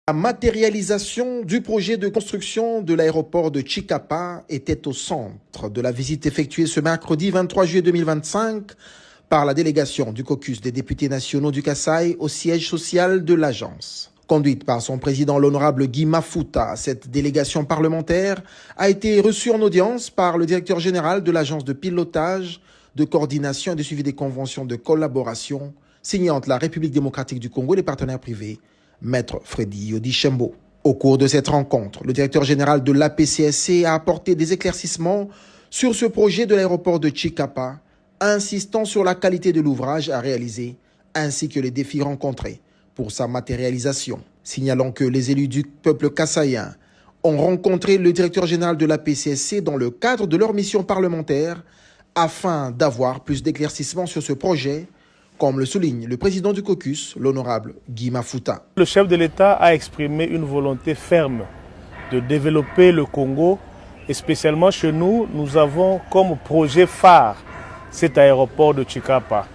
La matérialisation du projet de construction de l'aéroport de Chikapa était au centre de la visite effectuée ce mercredi 23 juillet 2025 par la délégation du caucus des députés nationaux du Kasaï au siège social de l'agence. Conduite par son président, l'honorable Guy Mafuta, cette délégation parlementaire a été reçue en audience par le directeur général de l'agence de pilotage, de coordination et de suivi des conventions de collaboration signées entre la République démocratique du Congo et les partenaires privés, Maître Freddy Yodi-Shembo. Au cours de cette rencontre, le directeur général de l'APCSC a apporté des éclaircissements sur ce projet de l'aéroport de Chikapa, insistant sur la qualité de l'ouvrage à réaliser ainsi que les défis rencontrés pour sa matérialisation. Signalant que les élus du peuple kassaïen ont rencontré le directeur général de l'APCSC dans le cadre de leur mission parlementaire afin d'avoir plus d'éclaircissements sur ce projet, comme le souligne le président du caucus, l'honorable Guy Mafuta. Le chef de l'État a exprimé une volonté ferme de développer le Congo et spécialement chez nous, nous avons comme projet phare cet aéroport de Chikapa.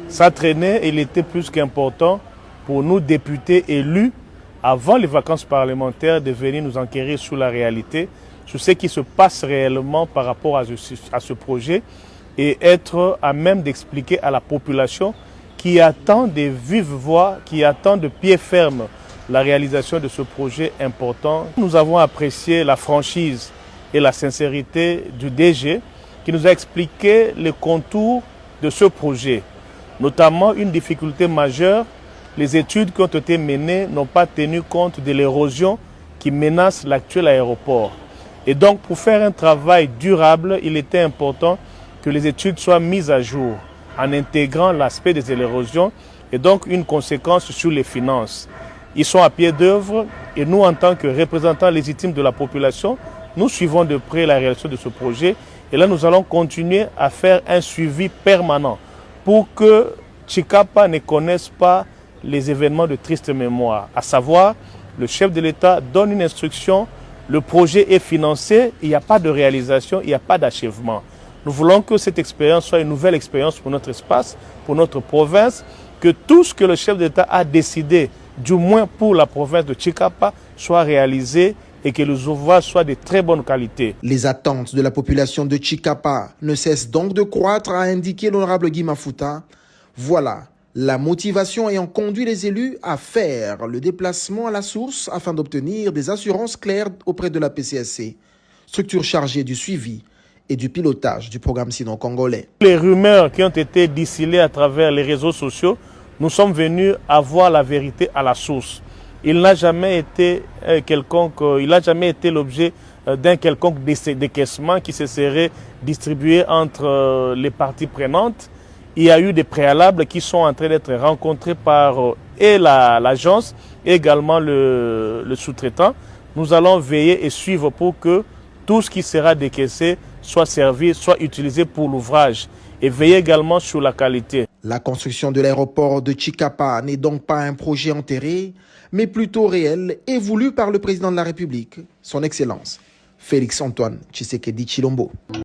Ça traînait et il était plus qu'important pour nous députés élus avant les vacances parlementaires de venir nous enquérir sur la réalité, sur ce qui se passe réellement par rapport à ce projet et être à même d'expliquer à la population qui attend de vive voix, qui attend de pied ferme la réalisation de ce projet important. Nous avons apprécié la franchise et la sincérité du DG qui nous a expliqué les contours de ce projet, notamment une difficulté majeure. Les études qui ont été menées n'ont pas tenu compte de l'érosion qui menace l'actuel aéroport. Et donc, pour faire un travail durable, il était important que les études soient mises à jour en intégrant l'aspect de l'érosion et donc une conséquence sur les finances. Ils sont à pied d'œuvre et nous, en tant que représentants légitimes de la population, nous suivons de près la réalisation de ce projet et là, nous allons continuer à faire un suivi permanent pour que Chikapa ne connaisse pas les événements de triste mémoire, à savoir, le chef de l'État donne une instruction, le projet est financé, il n'y a pas de réalisation, il n'y a pas d'achèvement. Nous voulons que cette expérience soit une nouvelle expérience pour notre espace, pour notre province, que tout ce que le chef d'État a décidé, du moins pour la province de Chikapa, soit réalisé et que les ouvrages soient de très bonne qualité. Les attentes de la population de Chikapa ne cessent donc de croître, a indiqué l'honorable Guy Mafuta. Voilà la motivation ayant conduit les élus à faire le déplacement à la source afin d'obtenir des assurances claires auprès de la PCSC, structure chargée du suivi et du pilotage du programme sino-congolais. Les rumeurs qui ont été distillées à travers les réseaux sociaux, nous sommes venus avoir la vérité à la source. Il n'a jamais été l'objet d'un quelconque décaissement qui se serait distribué entre les parties prenantes. Il y a eu des préalables qui sont en train d'être rencontrés par l'agence et également le sous-traitant. Nous allons veiller et suivre pour que tout ce qui sera décaissé soit servi, soit utilisé pour l'ouvrage et veiller également sur la qualité. La construction de l'aéroport de Chikapa n'est donc pas un projet enterré, mais plutôt réel et voulu par le président de la République, son Excellence, Félix Antoine Tshisekedi Tshilombo.